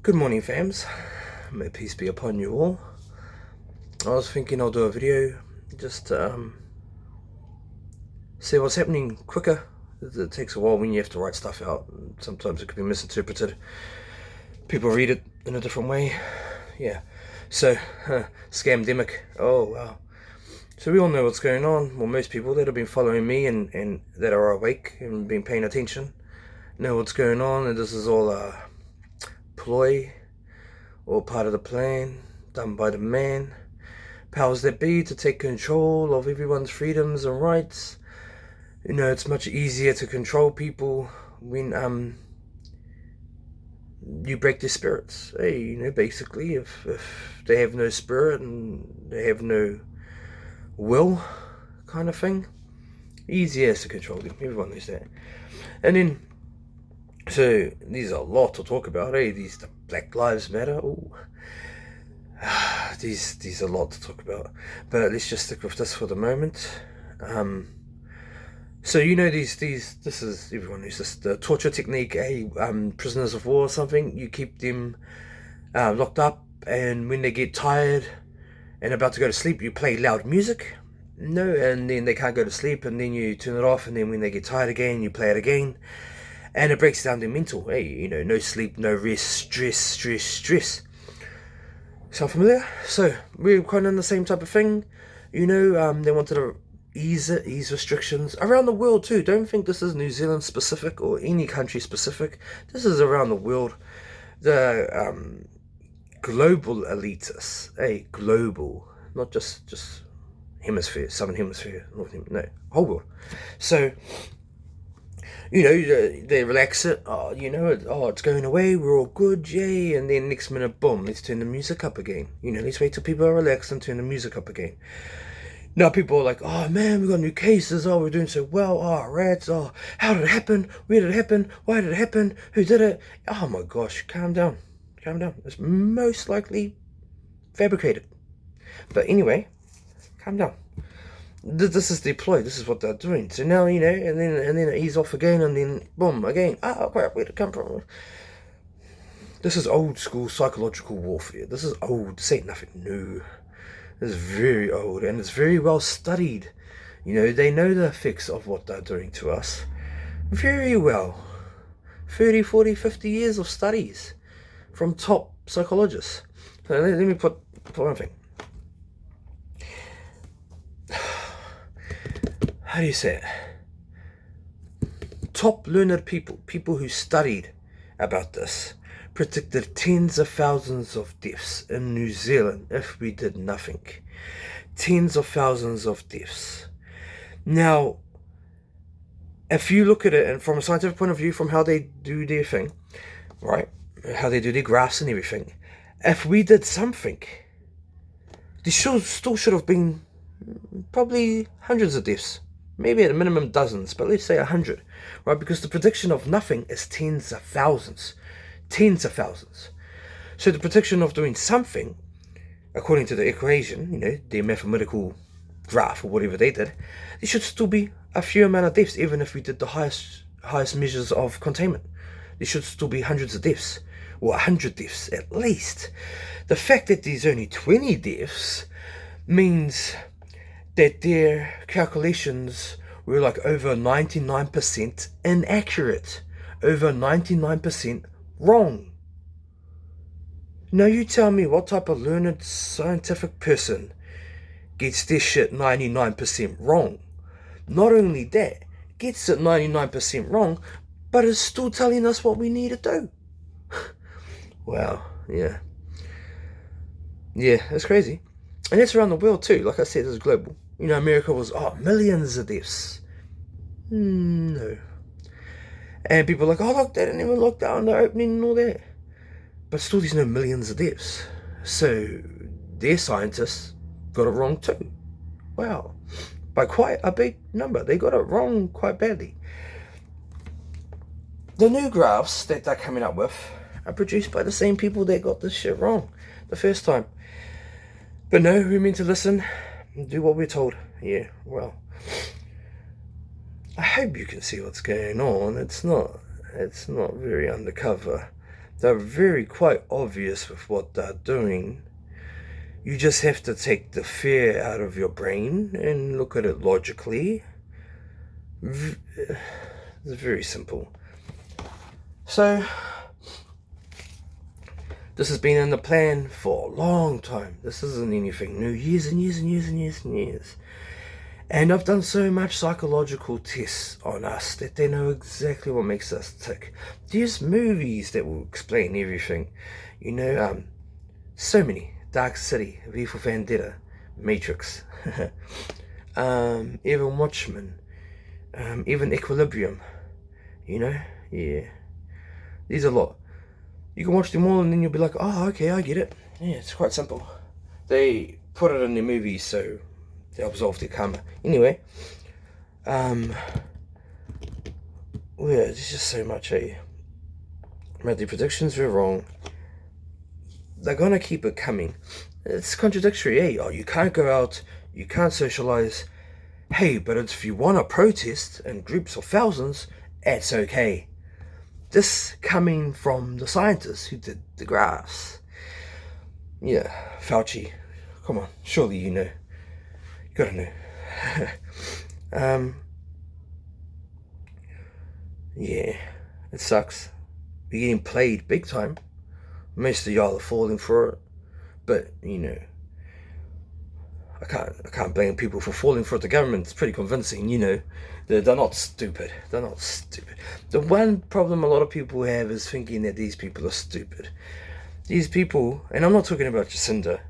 Good morning, fams. May peace be upon you all. I was thinking I'll do a video just to see what's happening quicker. It takes a while when you have to write stuff out. Sometimes it could be misinterpreted. People read it in a different way. Yeah. So, scamdemic. Oh, wow. So we all know what's going on. Well, most people that have been following me and that are awake and been paying attention know what's going on. And this is all a ploy, all part of the plan, done by the man, powers that be, to take control of everyone's freedoms and rights. You know, it's much easier to control people when you break their spirits. Hey, you know, basically, if they have no spirit and they have no will, kind of thing, easier to control them. Everyone knows that. And then, so these are a lot to talk about. Hey, these the Black Lives Matter. Ooh. These are a lot to talk about, but let's just stick with this for the moment. So you know this is, everyone knows this, the torture technique. Prisoners of war or something, you keep them locked up, and when they get tired and about to go to sleep, you play loud music, and then they can't go to sleep, and then you turn it off, and then when they get tired again, you play it again, and it breaks down their mental. Hey, you know, no sleep, no rest, stress. Sound familiar? So we're kind of in the same type of thing. You know, they wanted to ease restrictions around the world too. Don't think this is New Zealand specific or any country specific. This is around the world. The global elitists, global, not just hemisphere, southern hemisphere, northern hemisphere, no, whole world. So, you know, they relax it. Oh, you know, it's going away. We're all good, yay! And then next minute, boom, let's turn the music up again. You know, let's wait till people are relaxed and turn the music up again. Now people are like, oh man, we got new cases. Oh, we're doing so well. Oh, rats. Oh, how did it happen? Where did it happen? Why did it happen? Who did it? Oh my gosh, calm down. It's most likely fabricated. But anyway, calm down. This is deployed. This is what they're doing. So now, you know, and then it ease off again, and then boom again. Oh crap, where'd it come from? This is old school psychological warfare. This is old. This ain't nothing new. This is very old, and it's very well studied. You know, they know the effects of what they're doing to us very well. 30, 40, 50 years of studies from top psychologists. So let me put one thing. How do you say it? Top learned people who studied about this, predicted tens of thousands of deaths in New Zealand if we did nothing. Tens of thousands of deaths. Now, if you look at it and from a scientific point of view, from how they do their thing, right, how they do their graphs and everything, if we did something, there still should have been probably hundreds of deaths. Maybe at a minimum dozens, but let's say 100, right? Because the prediction of nothing is tens of thousands. So the prediction of doing something, according to the equation, you know, the mathematical graph or whatever they did, there should still be a few amount of deaths, even if we did the highest measures of containment. There should still be hundreds of deaths, or 100 deaths at least. The fact that there's only 20 deaths means that their calculations were like over 99% inaccurate, over 99% wrong. Now you tell me what type of learned scientific person gets this shit 99% wrong. Not only that, gets it 99% wrong, but is still telling us what we need to do. Wow, yeah, it's crazy. And it's around the world too. Like I said, it's global. You know, America was, millions of deaths. No. And people are like, oh look, they didn't even lock down the opening and all that. But still there's no millions of deaths. So their scientists got it wrong too. Wow. By quite a big number. They got it wrong quite badly. The new graphs that they're coming up with are produced by the same people that got this shit wrong the first time. But no, we're meant to listen and do what we're told. Yeah, well, I hope you can see what's going on. It's not very undercover. They're very quite obvious with what they're doing. You just have to take the fear out of your brain and look at it logically. It's very simple. So, this has been in the plan for a long time. This isn't anything new. Years and years and years and years and years. And I've done so much psychological tests on us that they know exactly what makes us tick. There's movies that will explain everything. So many. Dark City, V for Vendetta, Matrix, even Watchmen, even Equilibrium, yeah. There's a lot. You can watch them all and then you'll be like, oh, okay, I get it. Yeah, it's quite simple. They put it in their movies so they absolve their karma. Anyway, there's just so much, But the predictions were wrong. They're gonna keep it coming. It's contradictory, Oh, you can't go out, you can't socialize. Hey, but if you want to protest in groups of thousands, it's okay. This coming from the scientists who did the graphs. Yeah, Fauci. Come on, surely you know. You gotta know. Yeah, it sucks. We're getting played big time. Most of y'all are falling for it. But, I can't blame people for falling for it. The government's pretty convincing, They're not stupid. They're not stupid. The one problem a lot of people have is thinking that these people are stupid. These people, and I'm not talking about Jacinda.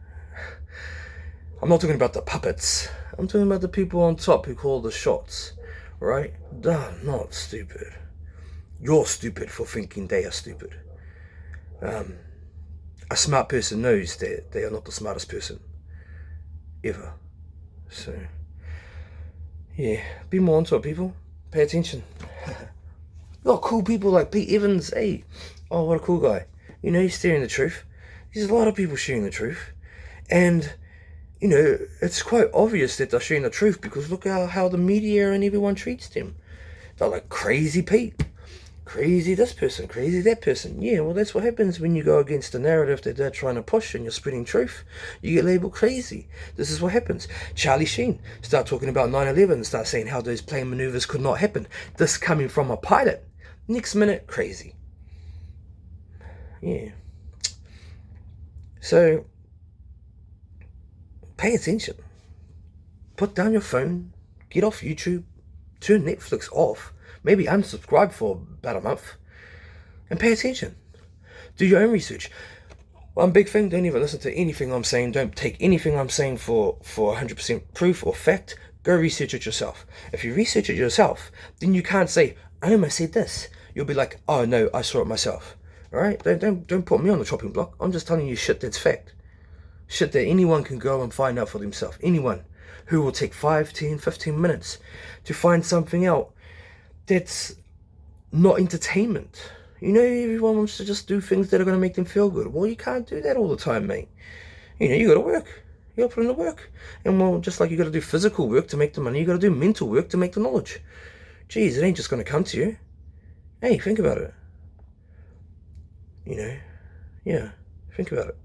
I'm not talking about the puppets. I'm talking about the people on top who call the shots, right? They're not stupid. You're stupid for thinking they are stupid. A smart person knows that they are not the smartest person ever. So, yeah, be more onto it, people. Pay attention. You got cool people like Pete Evans. Hey, oh, what a cool guy. He's sharing the truth. There's a lot of people sharing the truth. And, it's quite obvious that they're sharing the truth because look how the media and everyone treats them. They're like crazy Pete. Crazy this person, crazy that person. Yeah, well, that's what happens when you go against the narrative that they're trying to push and you're spreading truth. You get labeled crazy. This is what happens. Charlie Sheen, start talking about 9/11, start saying how those plane maneuvers could not happen. This coming from a pilot. Next minute, crazy. Yeah. So, pay attention. Put down your phone. Get off YouTube. Turn Netflix off. Maybe unsubscribe for about a month. And pay attention. Do your own research. One big thing, don't even listen to anything I'm saying. Don't take anything I'm saying for 100% proof or fact. Go research it yourself. If you research it yourself, then you can't say, I almost said this. You'll be like, oh no, I saw it myself. Alright? Don't put me on the chopping block. I'm just telling you shit that's fact. Shit that anyone can go and find out for themselves. Anyone who will take 5, 10, 15 minutes to find something out that's not entertainment. Everyone wants to just do things that are going to make them feel good. Well, you can't do that all the time, mate. You got to work. You got to put in the work. And well, just like you got to do physical work to make the money, you got to do mental work to make the knowledge. Geez, it ain't just going to come to you. Hey, think about it. Yeah, think about it.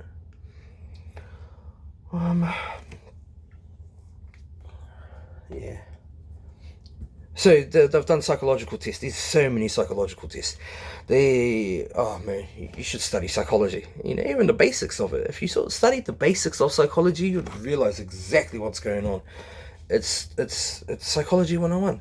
Yeah. So they've done psychological tests. There's so many psychological tests. Oh man, you should study psychology. Even the basics of it. If you sort of studied the basics of psychology, you'd realize exactly what's going on. It's psychology 101.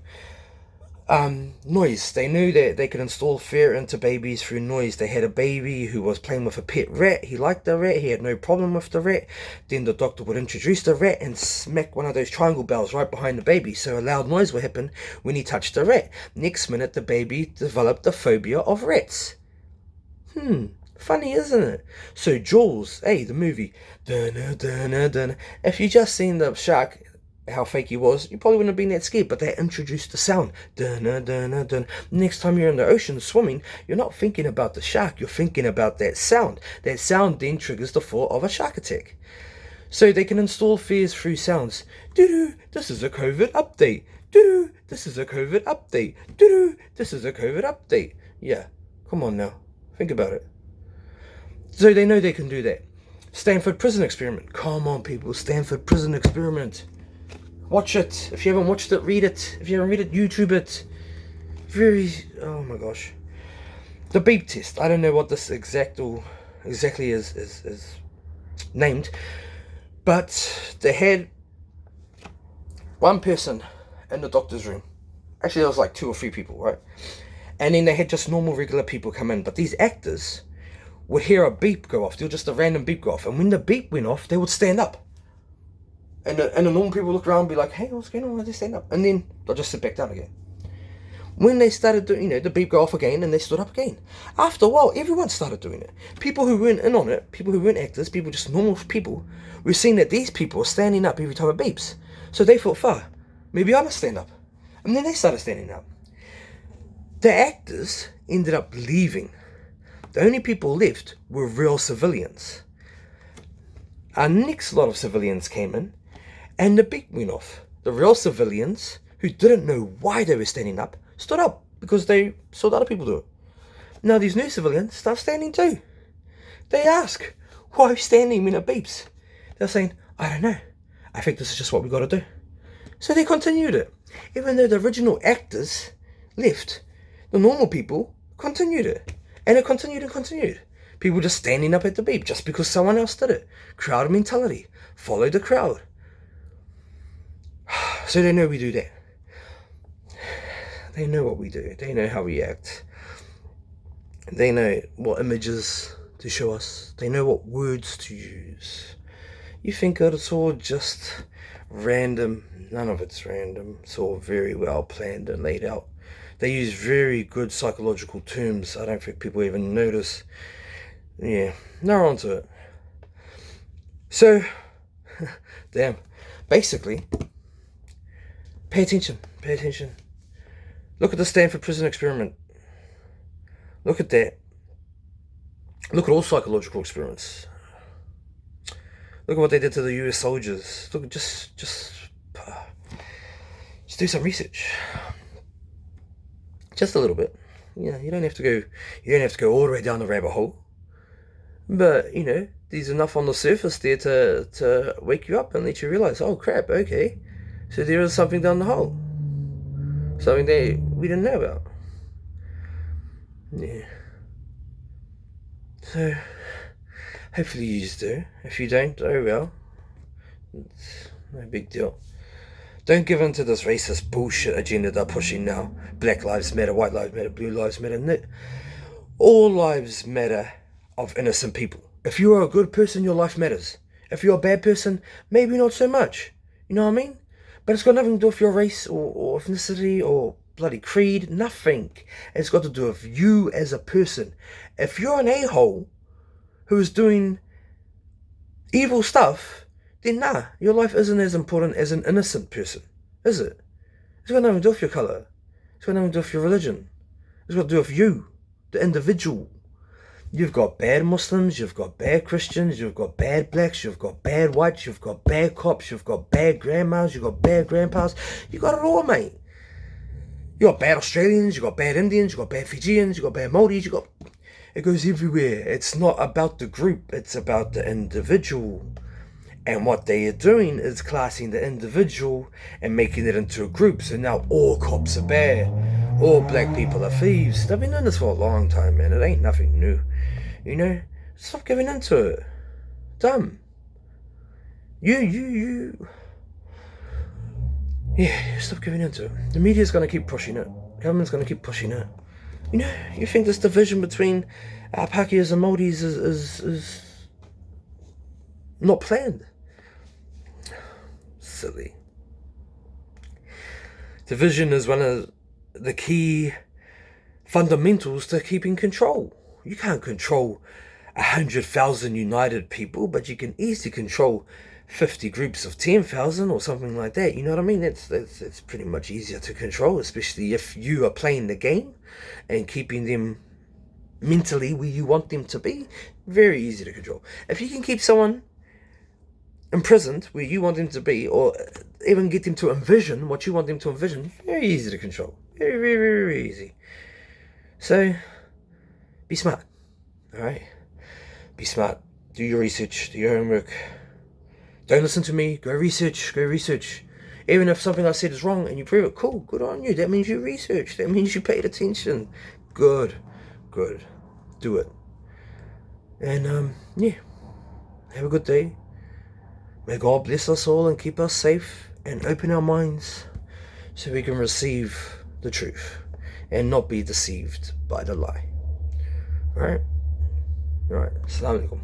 Noise. They knew that they could install fear into babies through noise. They had a baby who was playing with a pet rat. He liked the rat. He had no problem with the rat. Then the doctor would introduce the rat and smack one of those triangle bells right behind the baby. So a loud noise would happen when he touched the rat. Next minute, the baby developed a phobia of rats. Funny, isn't it? So Jaws, the movie. If you just seen the shark, how fake he was, you probably wouldn't have been that scared, but they introduced the sound. Next time you're in the ocean swimming, you're not thinking about the shark, you're thinking about that sound. That sound then triggers the thought of a shark attack. So they can install fears through sounds. Doo-doo, this is a COVID update. Doo-doo, this is a COVID update. Doo-doo, this is a COVID update. Yeah, come on now, think about it. So they know they can do that. Stanford Prison Experiment. Come on, people. Stanford Prison Experiment. Watch it. If you haven't watched it, read it. If you haven't read it, YouTube it. Oh my gosh. The beep test. I don't know what this exactly is named. But they had one person in the doctor's room. Actually, there was like 2 or 3 people, right? And then they had just normal, regular people come in. But these actors would hear a beep go off. There was just a random beep go off. And when the beep went off, they would stand up. And the normal people look around and be like, hey, what's going on? Why they stand up? And then they'll just sit back down again. When they started doing, the beep go off again and they stood up again. After a while, everyone started doing it. People who weren't in on it, people who weren't actors, people just normal people, were seeing that these people were standing up every time it beeps. So they thought, maybe I must stand up. And then they started standing up. The actors ended up leaving. The only people left were real civilians. Our next lot of civilians came in, and the beep went off. The real civilians, who didn't know why they were standing up, stood up because they saw the other people do it. Now these new civilians start standing too. They ask, why are you standing when it beeps? They're saying, I don't know. I think this is just what we got to do. So they continued it. Even though the original actors left, the normal people continued it. And it continued and continued. People just standing up at the beep just because someone else did it. Crowd mentality. Follow the crowd. So they know we do that. They know what we do. They know how we act. They know what images to show us. They know what words to use. You think it's all just random? None of it's random. It's all very well planned and laid out. They use very good psychological terms. I don't think people even notice. Yeah, they're onto it. So, damn. Basically, pay attention. Pay attention. Look at the Stanford Prison Experiment. Look at that. Look at all psychological experiments. Look at what they did to the US soldiers. Look, just do some research. Just a little bit. You don't have to go all the way down the rabbit hole. But, there's enough on the surface there to wake you up and let you realize, oh crap, okay. So there is something down the hole. Something that we didn't know about. Yeah. So, hopefully you do. If you don't, oh well. It's no big deal. Don't give in to this racist bullshit agenda they're pushing now. Black lives matter, white lives matter, blue lives matter. All lives matter of innocent people. If you're a good person, your life matters. If you're a bad person, maybe not so much. You know what I mean? But it's got nothing to do with your race or ethnicity or bloody creed. Nothing. It's got to do with you as a person. If you're an a-hole who's doing evil stuff, then your life isn't as important as an innocent person, is it? It's got nothing to do with your colour. It's got nothing to do with your religion. It's got to do with you, the individual. You've got bad Muslims, you've got bad Christians, you've got bad blacks, you've got bad whites, you've got bad cops, you've got bad grandmas, you've got bad grandpas. You got it all, mate. You got bad Australians, you got bad Indians, you got bad Fijians, you got bad Māoris, it goes everywhere. It's not about the group, it's about the individual. And what they are doing is classing the individual and making it into a group. So now all cops are bad. All black people are thieves. They've been doing this for a long time, man. It ain't nothing new. Stop giving into it. Dumb. You. Yeah, stop giving into it. The media's going to keep pushing it. Government's going to keep pushing it. You think this division between Pākehās and Māoris is not planned? Silly. Division is one of the key fundamentals to keeping control. You can't control 100,000 united people, but you can easily control 50 groups of 10,000 or something like that. You know what I mean? That's pretty much easier to control, especially if you are playing the game and keeping them mentally where you want them to be. Very easy to control. If you can keep someone imprisoned where you want them to be, or even get them to envision what you want them to envision, very easy to control. Very, very, very, very easy. So, be smart. Alright? Be smart. Do your research. Do your homework. Don't listen to me. Go research. Go research. Even if something I said is wrong and you prove it, cool. Good on you. That means you researched. That means you paid attention. Good. Good. Do it. And yeah. Have a good day. May God bless us all and keep us safe and open our minds so we can receive the truth and not be deceived by the lie. Alright? Alright. Assalamu alaikum.